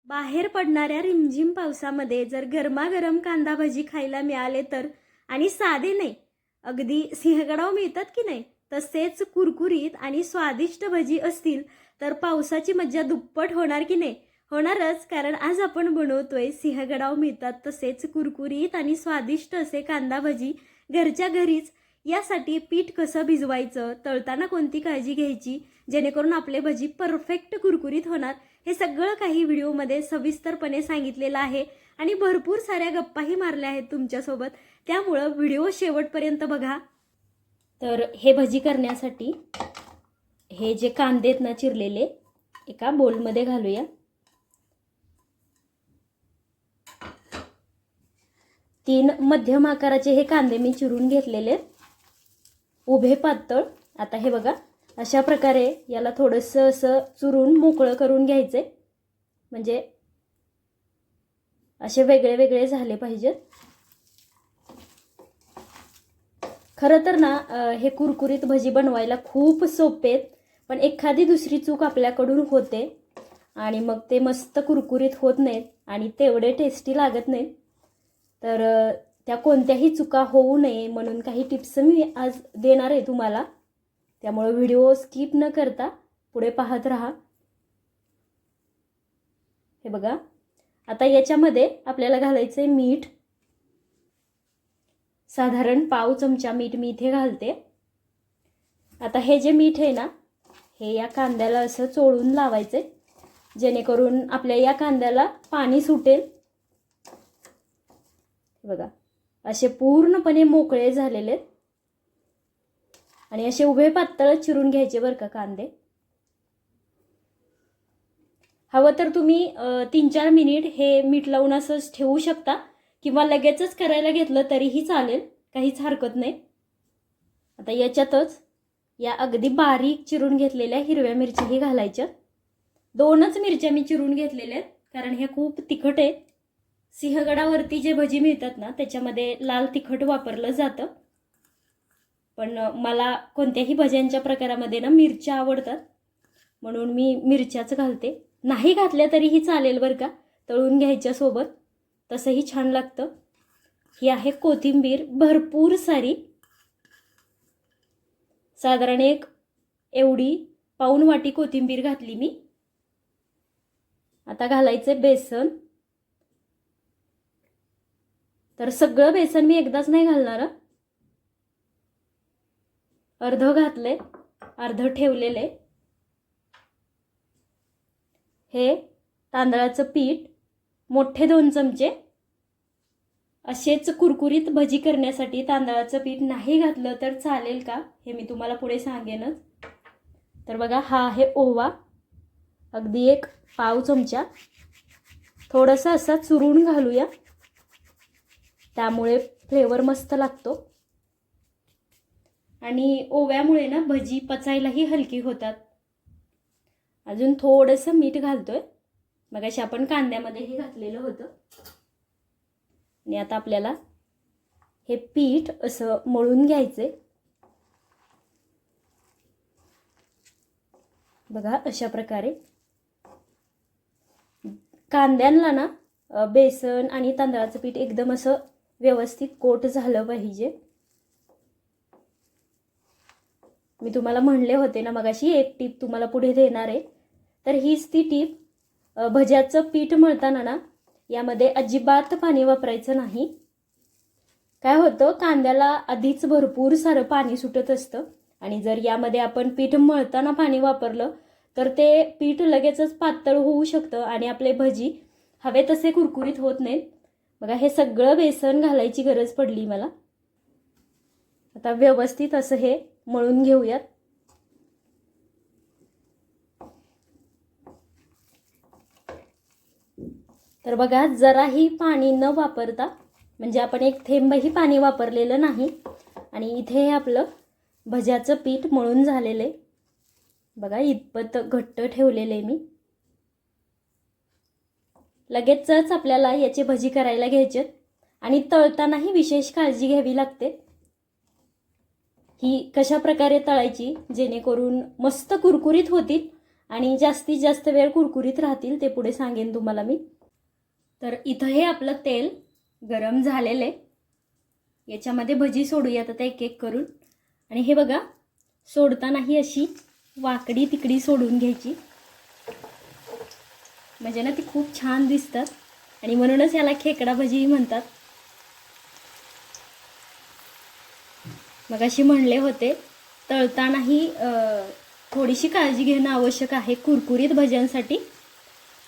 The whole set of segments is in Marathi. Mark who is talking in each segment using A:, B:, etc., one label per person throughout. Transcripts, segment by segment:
A: बाहेर पडणाऱ्या रिमझिम पावसामध्ये जर गरमागरम कांदा भजी खायला मिळाले तर, आणि साधे नाही, अगदी सिंहगडावर मिळतात की नाही तसेच कुरकुरीत आणि स्वादिष्ट भजी असतील तर पावसाची मज्जा दुप्पट होणार की नाही? होणारच, कारण आज आपण बनवतोय सिंहगडावर मिळतात तसेच कुरकुरीत आणि स्वादिष्ट असे कांदा भजी घरच्या घरीच. यासाठी पीठ कसं भिजवायचं, तळताना कोणती काळजी घ्यायची जेणेकरून आपले भजी परफेक्ट कुरकुरीत होणार, हे सगळं काही व्हिडिओमध्ये सविस्तरपणे सांगितलेलं आहे आणि भरपूर साऱ्या गप्पाही मारल्या आहेत तुमच्यासोबत. त्यामुळं व्हिडिओ शेवटपर्यंत बघा. तर हे भजी करण्यासाठी हे जे कांदे आहेत ना चिरलेले, एका बोलमध्ये घालूया. तीन मध्यम आकाराचे हे कांदे मी चिरून घेतलेले, उभे पातळ. आता हे बघा, अशा प्रकारे याला थोडंसं असं चुरून मोकळं करून घ्यायचे, म्हणजे असे वेगळे वेगळे झाले पाहिजेत. खरं तर ना हे कुरकुरीत भजी बनवायला खूप सोपे आहेत, पण एखादी दुसरी चूक आपल्याकडून होते आणि मग ते मस्त कुरकुरीत होत नाहीत आणि तेवढे टेस्टी लागत नाहीत. तर त्या कोणत्याही चुका होऊ नये म्हणून काही टिप्स मी आज देणार आहे तुम्हाला. त्यामुळे व्हिडिओ स्किप न करता पुढे पाहत राहा. हे बघा, आता याच्यामध्ये आपल्याला घालायचे मीठ. साधारण पाव चमचा मीठ मी इथे घालते. आता हे जे मीठ आहे ना, हे या कांद्याला असं चोळून लावायचे जेणेकरून आपल्या या कांद्याला पाणी सुटेल. बघा, असे पूर्णपणे मोकळे झालेले आणि असे उभे पातळ चिरून घ्यायचे बरं का कांदे. हवं तर तुम्ही 3-4 मिनिट हे मीठ लावून असंच ठेवू शकता किंवा लगेचच करायला घेतलं तरीही चालेल, काहीच हरकत नाही. आता याच्यातच या अगदी बारीक चिरून घेतलेल्या हिरव्या मिरच्याही घालायच्या. 2च मिरच्या मी चिरून घेतलेल्या आहेत, कारण हे खूप तिखट आहे. सिंहगडावरती जे भजी मिळतात ना त्याच्यामध्ये लाल तिखट वापरलं जातं, पण मला कोणत्याही भज्यांच्या प्रकारामध्ये ना मिरच्या आवडतात म्हणून मी मिरच्याच घालते. नाही घातल्या तरीही चालेल बरं का, तळून घ्यायच्या सोबत, तसंही छान लागतं. ही आहे कोथिंबीर भरपूर सारी, साधारण एक एवढी पाऊण वाटी कोथिंबीर घातली मी. आता घालायचे बेसन. तर सगळं बेसन मी एकदाच नाही घालणार, अर्ध घातले, अर्ध ठेवलेले. हे तांदळाचं पीठ मोठे 2 चमचे. असेच कुरकुरीत भजी करण्यासाठी तांदळाचं पीठ नाही घातलं तर चालेल का, हे मी तुम्हाला पुढे सांगेनच. तर बघा, हा आहे ओवा, अगदी एक पाव चमचा. थोडंसं असा चुरून घालूया, त्यामुळे फ्लेवर मस्त लागतो आणि ओव्यामुळे ना भजी पचायलाही हलकी होतात. अजून थोडंसं मीठ घालतोय, मगाशी आपण कांद्यामध्येही घातलेलं होतं. आणि आता आपल्याला हे पीठ असं मळून घ्यायचे. बघा, अशा प्रकारे कांद्यांना ना बेसन आणि तांदळाचं पीठ एकदम असं व्यवस्थित कोट झालं पाहिजे. मी तुम्हाला म्हणले होते ना मगाशी, एक टीप तुम्हाला पुढे देणार आहे, तर हीच ती टीप. भज्याचं पीठ मळताना ना यामध्ये अजिबात पाणी वापरायचं नाही. काय होतं, कांद्याला आधीच भरपूर सारं पाणी सुटत असतं आणि जर यामध्ये आपण पीठ मळताना पाणी वापरलं तर ते पीठ लगेचच पातळ होऊ शकतं आणि आपले भजी हवे तसे कुरकुरीत होत नाहीत. बघा, हे सगळं बेसन घालायची गरज पडली मला. आता व्यवस्थित असं हे मळून घेऊयात. तर बघा, जराही पाणी न वापरता, म्हणजे आपण एक थेंबही पाणी वापरलेलं नाही आणि इथे हे आपलं भज्याचं पीठ मळून झालेलं आहे. बघा, इतपत घट्ट ठेवलेलं आहे मी. लगेचच आपल्याला याची भजी करायला घ्यायची आणि तळतानाही विशेष काळजी घ्यावी लागते. ही कशा प्रकारे तळायची जेणेकरून मस्त कुरकुरीत होतील आणि जास्तीत जास्त वेळ कुरकुरीत राहतील ते पुढे सांगेन तुम्हाला मी. तर इथं हे आपलं तेल गरम झालेलं आहे. याच्यामध्ये भजी सोडूयात आता एक एक करून. आणि हे बघा, सोडताना ही अशी वाकडी तिकडी सोडून घ्यायची, म्हणजे ना ती खूप छान दिसतात आणि म्हणूनच याला खेकडा भजी म्हणतात. मग अशी म्हणले होते, तळतानाही थोडीशी काळजी घेणं आवश्यक आहे कुरकुरीत भज्यांसाठी.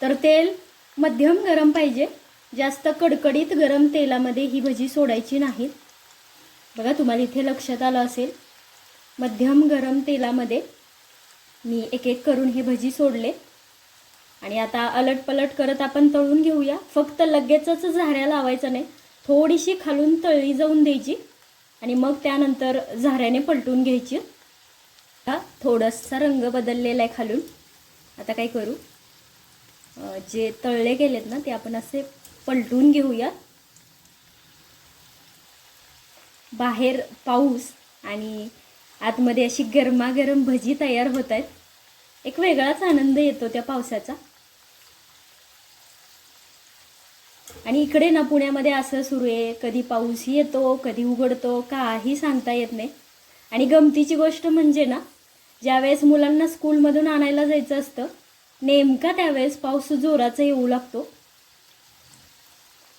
A: तर तेल मध्यम गरम पाहिजे, जास्त कडकडीत गरम तेलामध्ये ही भजी सोडायची नाहीत. बघा, तुम्हाला इथे लक्षात आलं असेल, मध्यम गरम तेलामध्ये मी एक एक करून हे भजी सोडले. आणि आता अलटपलट करत आपण तळून घेऊया. फक्त लगेचच झाऱ्या लावायचं नाही, थोडीशी खालून तळली जाऊन द्यायची आणि मग त्यानंतर झाऱ्याने पलटून घ्यायची. हा थोडासा रंग बदललेला आहे खालून. आता काय करू, जे तळले गेलेत ना ते आपण असे पलटून घेऊया. बाहेर पाऊस आणि आतमध्ये अशी गरमागरम भजी तयार होत आहेत. एक वेगळाच आनंद येतो त्या पावसाचा. आणि इकडे ना पुण्यामध्ये असं सुरू आहे, कधी पाऊस येतो कधी उघडतो, काही सांगता येत नाही. आणि गमतीची गोष्ट म्हणजे ना, ज्यावेळेस मुलांना स्कूलमधून आणायला जायचं असतं, नेमका त्यावेळेस पाऊस जोराचा येऊ लागतो.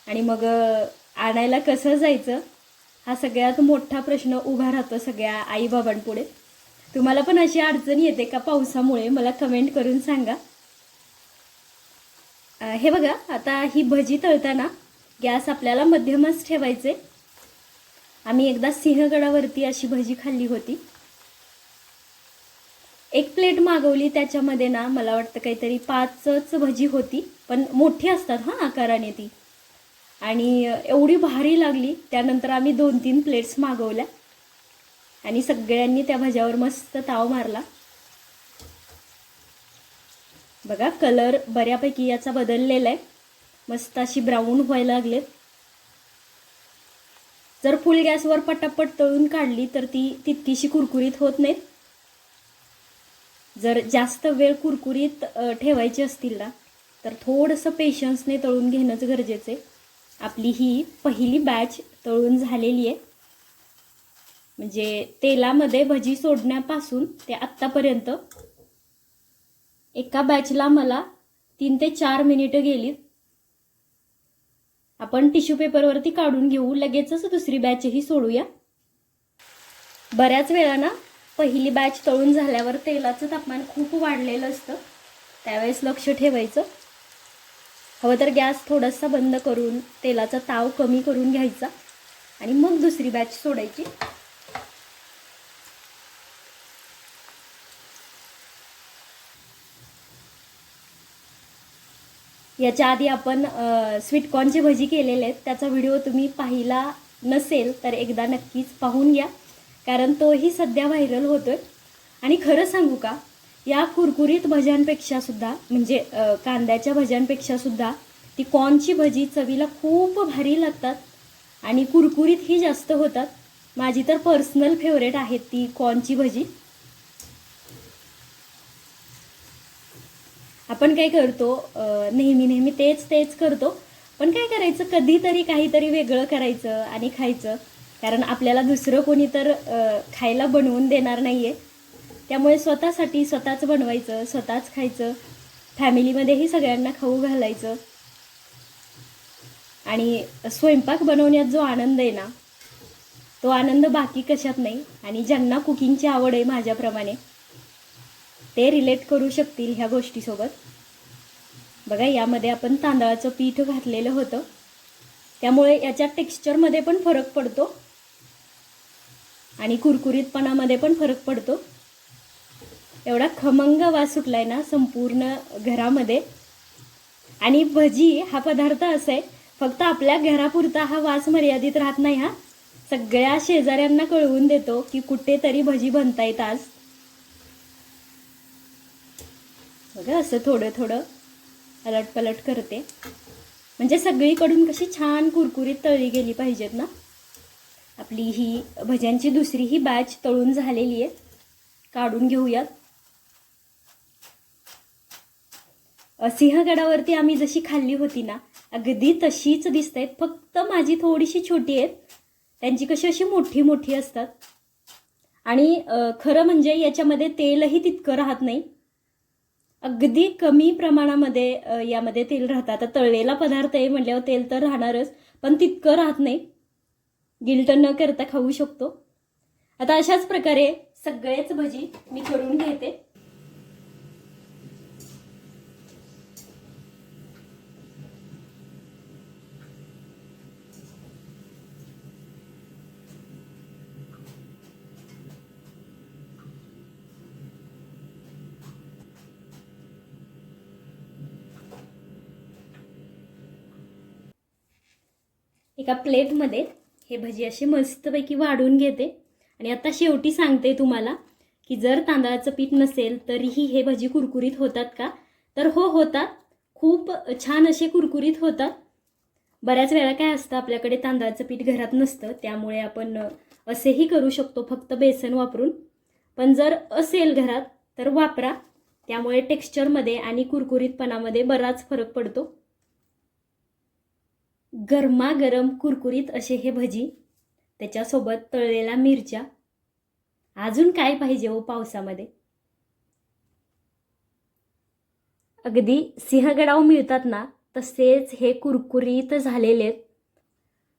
A: आणि मग आणायला कसं जायचं हा सगळ्यात मोठा प्रश्न उभा राहतो सगळ्या आईबाबांपुढे. तुम्हाला पण अशी अडचण येते का पावसामुळे? मला कमेंट करून सांगा. हे बघा, आता ही भजी तळताना गॅस आपल्याला मध्यमच ठेवायचे. आम्ही एकदा सिंहगडावरती अशी भजी खाल्ली होती. एक प्लेट मागवली, त्याच्यामध्ये ना मला वाटतं काहीतरी 5च भजी होती, पण मोठी असतात हा आकाराने ती. आणि एवढी भारी लागली. त्यानंतर आम्ही 2-3 प्लेट्स मागवल्या आणि सगळ्यांनी त्या भज्यावर मस्त ताव मारला. बघा, कलर बऱ्यापैकी याचा बदललेला आहे, मस्त अशी ब्राऊन व्हायला लागले. जर फुल गॅसवर पटापट तळून काढली तर ती तितकीशी कुरकुरीत होत नाहीत. जर जास्त वेळ कुरकुरीत ठेवायची असतील ना तर थोडंसं पेशन्सने तळून घेणंच गरजेचं आहे. आपली ही पहिली बॅच तळून झालेली आहे, म्हणजे तेलामध्ये भजी सोडण्यापासून ते आत्तापर्यंत एका बॅचला मला 3 ते 4 मिनिटं गेली. आपण टिश्यू पेपरवरती काढून घेऊ, लगेचच दुसरी बॅचही सोडूया. बऱ्याच वेळा ना पहिली बॅच तळून झाल्यावर तेलाचं तापमान खूप वाढलेलं असतं, त्यावेळेस लक्ष ठेवायचं. हवं तर गॅस थोडासा बंद करून तेलाचा ताव कमी करून घ्यायचा आणि मग दुसरी बॅच सोडायची. याच्या आधी आपण स्वीटकॉर्नची भजी केलेले आहेत, त्याचा व्हिडिओ तुम्ही पाहिला नसेल तर एकदा नक्कीच पाहून घ्या, कारण तोही सध्या व्हायरल होतोय. आणि खरं सांगू का, या कुरकुरीत भज्यांपेक्षा सुद्धा, म्हणजे कांद्याच्या भज्यांपेक्षा सुद्धा ती कॉर्नची भजी चवीला खूप भारी लागतात आणि कुरकुरीतही जास्त होतात. माझी तर पर्सनल फेवरेट आहे ती कॉर्नची भजी. आपण काय करतो, नेहमी तेच करतो, पण काय करायचं, कधीतरी काहीतरी वेगळं करायचं आणि खायचं. कारण आपल्याला दुसरं कोणी तर खायला बनवून देणार नाही आहे, त्यामुळे स्वतःसाठी स्वतःच बनवायचं, स्वतःच खायचं, फॅमिलीमध्येही सगळ्यांना खाऊ घालायचं. आणि स्वयंपाक बनवण्यात जो आनंद आहे ना, तो आनंद बाकी कशात नाही. आणि ज्यांना कुकिंगची आवड आहे माझ्याप्रमाणे, ते रिलेट करू शकतील ह्या गोष्टीसोबत. बघा, यामध्ये आपण तांदळाचं पीठ घातलेलं होतं, त्यामुळे याच्या टेक्स्चरमध्ये पण फरक पडतो आणि कुरकुरीतपणामध्ये पण फरक पडतो. एवढा खमंग वास सुटलाय ना संपूर्ण घरामध्ये. आणि भजी हा पदार्थ असा आहे, फक्त आपल्या घरापुरता हा वास मर्यादित राहत नाही हा, सगळ्या शेजाऱ्यांना कळवून देतो की कुठेतरी भजी बनतायत आज. बघा, असं थोडं थोडं अलटपलट करते, म्हणजे सगळीकडून कशी छान कुरकुरीत तळली गेली पाहिजेत ना. आपली ही भज्यांची दुसरी ही बॅच तळून झालेली आहे, काढून घेऊयात. सिंहगडावरती आम्ही जशी खाल्ली होती ना, अगदी तशीच दिसत आहेत. फक्त माझी थोडीशी छोटी आहेत, त्यांची कशी अशी मोठी मोठी असतात. आणि खरं म्हणजे याच्यामध्ये तेलही तितकं राहत नाही, अगदी कमी प्रमाणामध्ये यामध्ये तेल राहतं. आता तळलेला पदार्थ आहे म्हटल्यावर तेल तर राहणारच, पण तितकं राहत नाही. गिल्ट न करता खाऊ शकतो. आता अशाच प्रकारे सगळेच भजी मी करून घेते. एका प्लेटमध्ये हे भजी असे मस्तपैकी वाढून घेते. आणि आता शेवटी सांगते तुम्हाला की जर तांदळाचं पीठ नसेल तरीही हे भजी कुरकुरीत होतात का? तर हो, होतात. खूप छान असे कुरकुरीत होतात. बऱ्याच वेळा काय असतं, आपल्याकडे तांदळाचं पीठ घरात नसतं, त्यामुळे आपण असेही करू शकतो फक्त बेसन वापरून. पण जर असेल घरात तर वापरा, त्यामुळे टेक्स्चरमध्ये आणि कुरकुरीतपणामध्ये बराच फरक पडतो. गरमागरम कुरकुरीत असे हे भजी, त्याच्यासोबत तळलेल्या मिरच्या, अजून काय पाहिजे हो पावसामध्ये. अगदी सिंहगडावर मिळतात ना तसेच हे कुरकुरीत झालेले आहेत.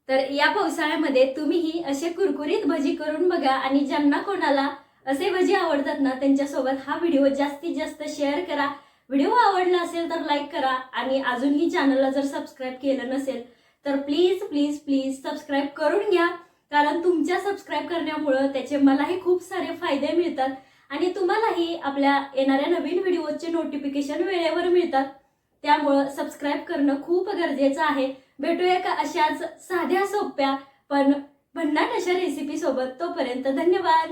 A: तर या पावसाळ्यामध्ये तुम्हीही असे कुरकुरीत भजी करून बघा. आणि ज्यांना कोणाला असे भजी आवडतात ना, त्यांच्यासोबत हा व्हिडिओ जास्तीत जास्त शेअर करा. व्हिडिओ आवडला असेल तर लाईक करा. आणि अजूनही चॅनलला जर सबस्क्राईब केलं नसेल तर प्लीज प्लीज प्लीज सबस्क्राईब करून घ्या. कारण तुमच्या सबस्क्राईब करण्यामुळं त्याचे मलाही खूप सारे फायदे मिळतात आणि तुम्हालाही आपल्या येणाऱ्या नवीन व्हिडिओचे नोटिफिकेशन वेळेवर मिळतात. त्यामुळं सबस्क्राईब करणं खूप गरजेचं आहे. भेटूया का अशाच साध्या सोप्या पण भन्नाट अशा रेसिपी सोबत. तोपर्यंत धन्यवाद.